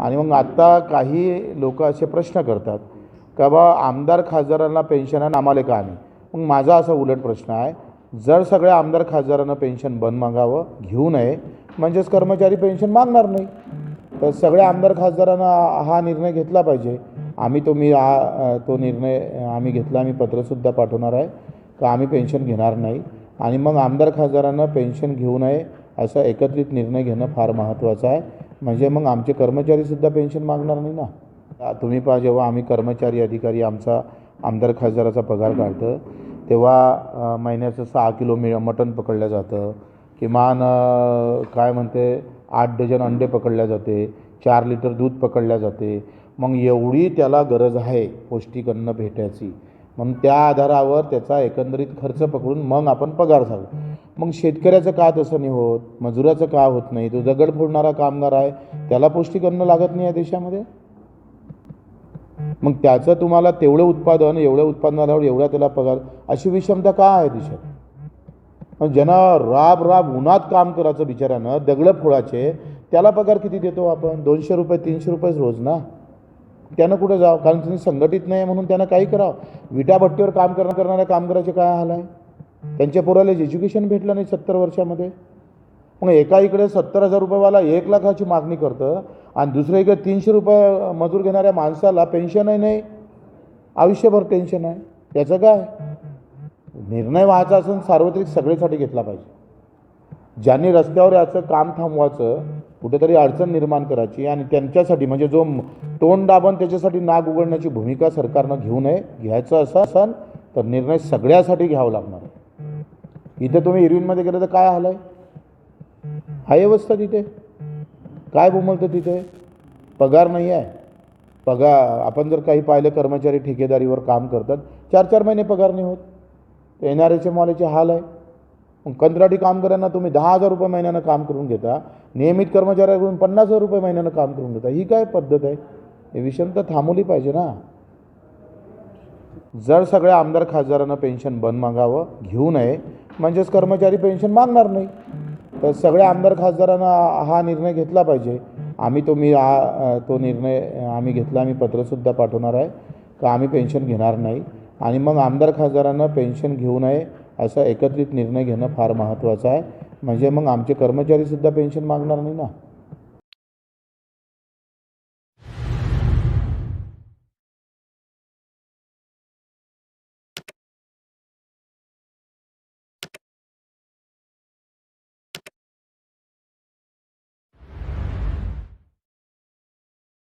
आणि मग आता काही लोक असे प्रश्न करतात का बा आमदार खासदारांना पेन्शन आहे आम्हाला का नाही. मग माझा असा उलट प्रश्न आहे, जर सगळ्या आमदार खासदारांना पेन्शन बंद मागावं घेऊ नये म्हणजेच कर्मचारी पेन्शन मागणार नाही. तर सगळ्या आमदार खासदारांना हा निर्णय घेतला पाहिजे. आम्ही तो निर्णय आम्ही घेतला. आम्ही पत्रसुद्धा पाठवणार आहे का आम्ही पेन्शन घेणार नाही. आणि मग आमदार खासदारांना पेन्शन घेऊ नये असा एकत्रित निर्णय घेणं फार महत्त्वाचं आहे. म्हणजे मग आमचे कर्मचारीसुद्धा पेन्शन मागणार नाही ना. तुम्ही पहा, जेव्हा आम्ही कर्मचारी अधिकारी आमचा आमदार खासदाराचा पगार काढतो तेव्हा महिन्याचं 6 किलो मटण पकडलं जातं, किमान काय म्हणते 8 डझन अंडे पकडल्या जाते, 4 लिटर दूध पकडल्या जाते. मग एवढी त्याला गरज आहे पौष्टिक अन्न भेटायची, म्हणून त्या आधारावर त्याचा एकंदरीत खर्च पकडून मग आपण पगार सांगू. मग शेतकऱ्याचं का तसं नाही होत, मजुराचं का होत नाही? तो दगड फोडणारा कामगार आहे, त्याला पौष्टिक अन्न लागत नाही या देशामध्ये. मग त्याचं तुम्हाला तेवढं उत्पादन, एवढं उत्पादनावर एवढा त्याला पगार, अशी विषमता का आहे देशात? मग ज्यांना राब उन्हात काम करायचं बिचाऱ्यानं, दगडं फोडायचे, त्याला पगार किती देतो आपण? 200 रुपये 300 रुपये रोज ना. त्यानं कुठं जावं? कारण तुम्ही संघटित नाही म्हणून त्यांना काही करावं. विटाभट्टीवर काम करणाऱ्या कामगाराचे काय हाल आहे? त्यांच्या पोराला एज्युकेशन भेटलं नाही 70 वर्षामध्ये. मग एका इकडे 70,000 रुपयेवाला 1 लाखाची मागणी करतं आणि दुसऱ्या इकडे 300 रुपये मजूर घेणाऱ्या माणसाला पेन्शनही नाही, आयुष्यभर टेन्शन आहे. त्याचं काय? निर्णय व्हायचा असून सार्वत्रिक सगळेसाठी घेतला पाहिजे. ज्यांनी रस्त्यावर याचं काम थांबवायचं, कुठेतरी अडचण निर्माण करायची आणि त्यांच्यासाठी म्हणजे जो तोंड दाबन त्याच्यासाठी नाक उघडण्याची भूमिका सरकारनं घेऊ नये. घ्यायचं असं असेल तर निर्णय सगळ्यासाठी घ्यावा लागणार. इथे तुम्ही इरविनमध्ये गेलं तर काय हाल आहे? हाय अवस्था तिथे काय बोमलतं तिथे? पगार नाही आहे. पगार आपण जर काही पाहिलं, कर्मचारी ठेकेदारीवर काम करतात, 4-4 महिने पगार नाही होत. NRAच्या मालाचे हाल आहे. मग कंत्राटी कामगारांना तुम्ही 10,000 रुपये महिन्यानं काम करून घेता, नियमित कर्मचाऱ्याकडून 50,000 रुपये महिन्यानं काम करून घेता. ही काय पद्धत आहे? हे विषमता थांबवली पाहिजे ना. जर सगळ्या आमदार खासदारांना पेन्शन बंद मागावं घेऊ नये म्हणजेच कर्मचारी पेन्शन मागणार नाही. तर सगळ्या आमदार खासदारांना हा निर्णय घेतला पाहिजे. आम्ही तो निर्णय आम्ही घेतला. आम्ही पत्रसुद्धा पाठवणार आहे का आम्ही पेन्शन घेणार नाही. आणि मग आमदार खासदारांना पेन्शन घेऊ नये असा एकत्रित निर्णय घेणं फार महत्त्वाचं आहे. म्हणजे मग आमचे कर्मचारीसुद्धा पेन्शन मागणार नाही ना.